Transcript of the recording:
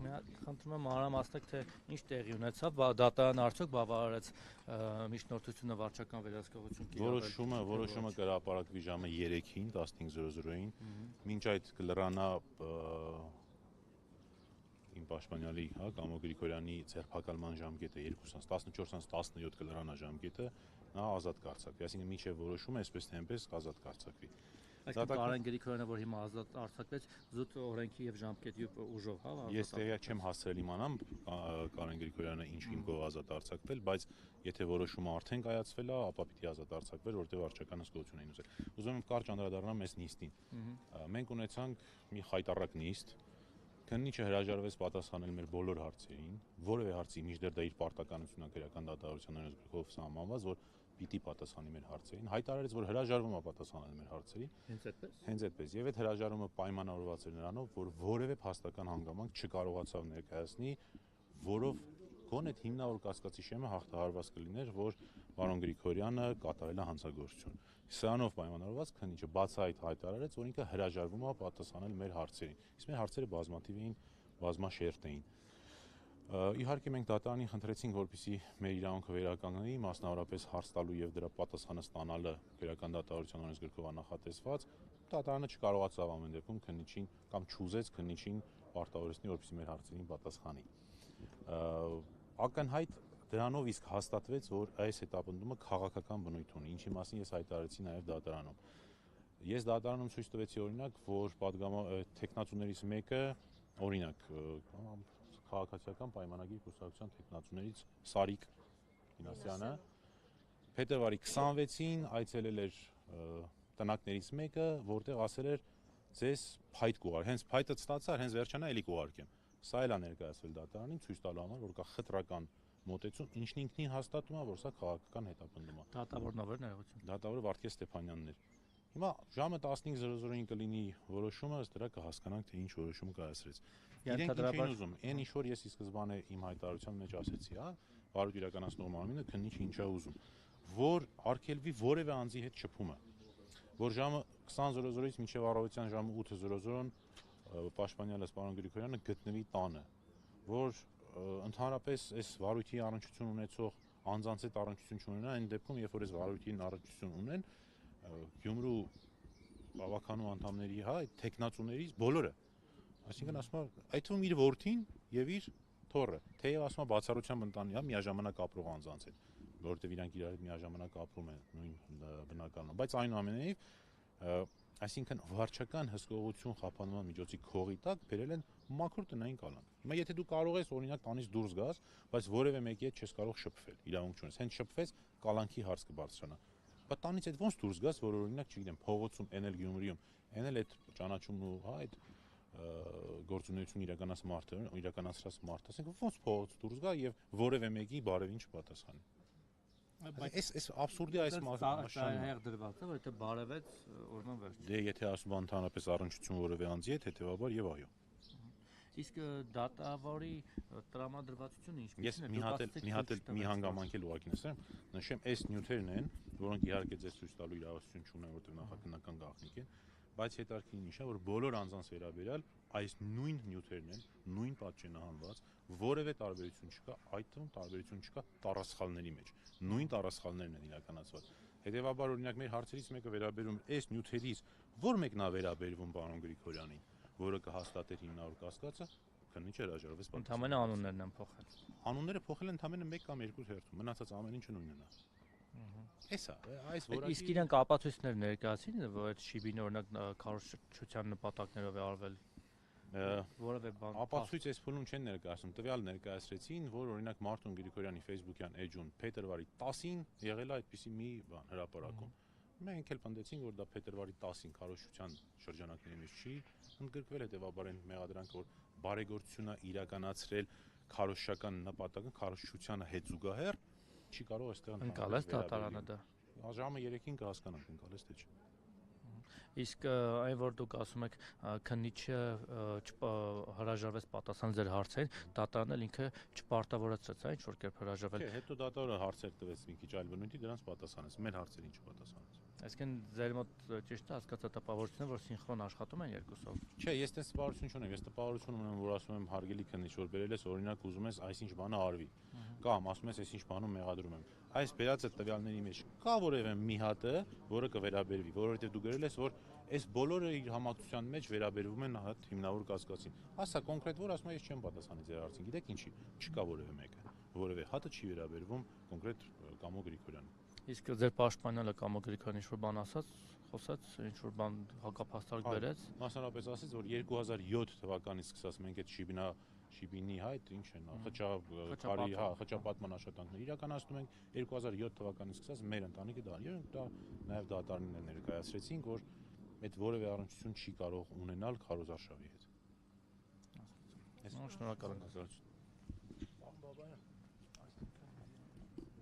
Խնդրում եմ մանրամասնեք, թե ինչ տեղի ունեցավ, դատարանը արդյոք բավարարեց միջնորդությունը վարչական վերահսկողություն կիրառել։ Որոշումը կհրապարակվի ժամը 3-ին, 15:00-ին, մինչ այդ կլրանա իմ պաշտպանյալի Կամո Գրիգորյանի ձերբակալման ժամկետը 14:17 կլրանա ժամկետը, նա ազատ կարձակվի, այսինքն մինչև որոշումը այսպես թե այնպես ազատ կարձակվի։ Այսինքն Կարեն Գրիգորյանը, որ հիմա ազատ արձակվեց, զուտ օրենքի եւ ժամկետի ուժով, հա։ Ես տեղյակ չեմ հասցրել իմանամ Կարեն Գրիգորյանը ինչ հիմքով ազատ արձակվել, բայց եթե որոշումը արդեն կայացվել է, ապա պիտի ազատ արձակվեր, որտեղ վարչական հսկողություն էին ուզել։ Ուզում եմ կարճ անդրադառնամ այս նիստին։ Մենք ունեցանք մի խայտառակ նիստ, քննիչը հրաժարվեց պատասխանել մեր բոլոր հարցերին, որևէ հարցի մինչդեռ դա իր պարտականությունն է քրեական դատավարության օրենսգրքով սահմանված, որ պիտի պատասխանի մեր հարցերին, հայտարարեց, որ հրաժարվում է պատասխանել մեր հարցերին։ Հենց այդպես։ Եվ այդ հրաժարումը պայմանավորված էր նրանով, որ որևէ փաստական հանգամանք չկարողացավ ներկայացնի, որով գոնե հիմնավոր կասկածի շեմը հաղթահարված կլիներ, որ պարոն Գրիգորյանը կատարել է հանցագործություն։ Սրանով պայմանավորված քննիչը բացահայտ հայտարարեց, որ ինքը հրաժարվում է պատասխանել մեր հարցերին։ Իսկ մեր հարցերը բազմաթիվ էին, բազմաշերտ էին։ Իհարկե մենք դատարանին խնդրեցինք, որպեսզի մեր իրավունքը վերականգնվի, մասնավորապես հարց տալու եւ դրա պատասխանը ստանալը քրեական դատավարության օրենսգրքով աննախատեսված, դատարանը չկարողացավ ամեն դեպքում քննիչին կամ չուզեց քննիչին պարտավորեցնել, որպեսզի մեր հարցերին պատասխանի։ Ակնհայտ դրանով իսկ հաստատվեց, որ այս հետապնդումը քաղաքական բնույթ ունի, ինչի մասին ես հայտարարեցի նաեւ դատարանում։ Ես դատարանում ցույց տվեցի օրինակ, որ տեխնացուներից մեկը, օրինակ, քաղաքացիական պայմանագիր կուսակցության տեխնացուներից Սարիկ Գինասյանը փետրվարի 26-ին այցելել էր տնակներից մեկը, որտեղ ասել էր ձեզ փայտ կուղարկեմ, հենց փայտը ստացար, հենց վերջանա էլի կուղարկեմ։ Սա էլ է ներկայացվել դատարանին ցույց տալու համար, որ կա խտրական մոտեցում, ինչն ինքնին հաստատում է, որ սա քաղաքական հետապնդում է։ Դատավորն ով էր ներողություն։ Դատավորը Վարդգես Ստեփանյանն էր։ Հիմա ժամը 15:00-ին կլինի որոշումը, ըստ դրա կհասկանանք, թե ինչ որոշում կայացրեց։ Իրենք ինչ էին ուզում, այն ինչ որ ես ի սկզբանե իմ հայտարարության մեջ ասեցի, հա, վարույթ իրականացնող մարմինը քննիչը ինչ է ուզում, որ արգելվի որևէ անձի հետ շփումը, որ ժամը 20:00-ից մինչև առավոտյան ժամը 8:00 պաշտպանյալս պարոն Գրիգորյանը գտնվի տանը, որ ընդհանրապես այս վարույթի առնչություն ունեցող անձանց հետ առնչություն չունենա, այն դեպքում, երբ որ այս վարույթին առնչություն ունեն, Գյումրու բավականու անդամների, հա, այդ տեխնացուներից բոլորը, այսինքն ասում է, այդ թվում իր որդին եւ իր թոռը, թեև ասում է բացառությամբ ընտանի, հա, միաժամանակ ապրող անձանց հետ, որովհետեւ իրանք իրար հետ միաժամանակ ապրում են նույն բնակարանում, բայց այնուամենայնիվ, այսինքն վարչական հսկողություն խափանման միջոցի քողի տակ բերել են մաքուր տնային կալանք։ Հիմա եթե դու կարող ես օրինակ տանից դուրս գաս, բայց որևէ մեկի հետ չես կարող շփվել, իրավունք չունես, հենց շփվես, կալանքի հարց կբարձրանա։ Բայց տանից այդ ոնց դուրս գաս, որ օրինակ, չգիտեմ, փողոցում, էնել Գյումրիում, էնել այդ ճանաչումն ու, հա, այդ գործունեություն իրականացրած մարդը, ասենք ոնց փողոց դուրս գա եւ որևէ մեկի բարևին չպատասխանի։ Այս աբսուրդի այս մասշտաբը հեղ դրված է, որ եթե բարևեց, ուրեմն վերջ։ Դե եթե ասում ընդհանրապես առնչություն որևէ անձի հետ, հետեւաբար եւ այո։ Իսկ դատավորի տրամադրվածությունը Ես ինչպես է։ մի հանգամանք էլ ուղղակի նշեմ, այս նյութերն են, որոնք իհարկե ձեզ ցույց տալու իրավասություն չունեն, որտեղ նախաքննական գաղտնիք են, բայց հետաքրքիր նշան, որ բոլոր անձանց վերաբերյալ այս նույն նյութերն են, նույն պատճենահանված, որևէ տարբերություն չկա, այդ թվում տարբերություն չկա տառասխալների մեջ։ Նույն տառասխալներն են իրականացված։ Հետևաբար օրինակ մեր հարցերից մեկը վերաբերում այս նյութերից, որ մեկն է վերաբերվում պարոն Գրիգորյանին, որը կհաստատեր հիմնավոր կասկածը, քննիչը հրաժարվեց պատասխանել։ Ընդամենը անուններն են փոխել։ Անունները փոխել են ընդամենը 1 կամ 2 հերթում, մնացած ամեն ինչը նույնն է։ Էսա, այս որակի Իսկ իրենք ապացույցներ ներկայացին, որ այդ շիբին օրինակ քարոզչության նպատակներով է արվել։ Որևէ բան ապացույց այս փուլում չեն ներկայացնում, տվյալ ներկայացրեցին, որ օրինակ Մարտուն Գրիգորյանի Facebook-յան էջում փետրվարի 10-ին եղել է այդպիսի մի բան հրապարակում։ Մենք էլ պնդեցինք, որ դա փետրվարի 10-ին քարոզչության շրջանակների մեջ չի ընդգրկվել, հետեւաբար այն մեղադրանքը, որ բարեգործությունը իրականացրել քարոզչական նպատակը քարոզչությանը հետ զուգահեռ չի կարող այստեղ ընկալես դատարանը դա։ Ժամը 3-ին կհասկանանք ընկալես թե չէ։ Իսկ այն որ դուք ասում եք քննիչը հրաժարվեց պատասխանել ձեր հարցերին, դատարանն էլ ինքը չպարտավորեցրեց, այն ինչ որ կերպ հրաժարվել։ Չէ, հետո դատարանը հարցեր տվեց մի քիչ այլ բնույթի, դրանց պատասխանեց, մեր հարցերին չպատասխանեց։ Այսինքն ձեր մոտ ճիշտ է հասկացա տպավորությունը, որ սինխրոն աշխատում են երկուսով։ Չէ, ես տես տպավորություն չունեմ, ես տպավորություն ունեմ, որ ասում եմ հարգելի քննիչ, որ բերել ես օրինակ ուզում ես այսինչ բանը արվի։ Կամ ասում ես այսինչ բանում մեղադրում եմ։ Այս բերած այդ տվյալների մեջ կա որևէ մի հատը, որը կվերաբերվի, որովհետև դու գրել ես, որ այս բոլորը իր համակցության մեջ վերաբերվում են հատ հիմնավոր կասկածին։ Ասա կոնկրետ որ ասում ես չեմ պատասխանի ձեր հարցին։ Գիտեք ինչի։ Չկա որևէ մեկը, որևէ հատը չի վերաբերվում կոնկրետ Կամո Գրիգորյանին։ Իսկ ձեր պաշտպանյալը Կամո Գրիգորյանը ինչ-որ բան ասաց, խոսաց, ինչ-որ բան հակափաստարկ բերեց։ Մասնավորապես ասեց, որ 2007 թվականից սկսած մենք այդ Շիբինի հայտ ինչ են, խճապատման աշխատանքներ իրականացնում ենք 2007 թվականից սկսած մեր ընտանիքը դա նաև դատարանին ներկայացրեցինք, որ այդ որևէ առնչություն չի կարող ունենալ քարոզարշավի հետ։ Շնորհակալ եմ։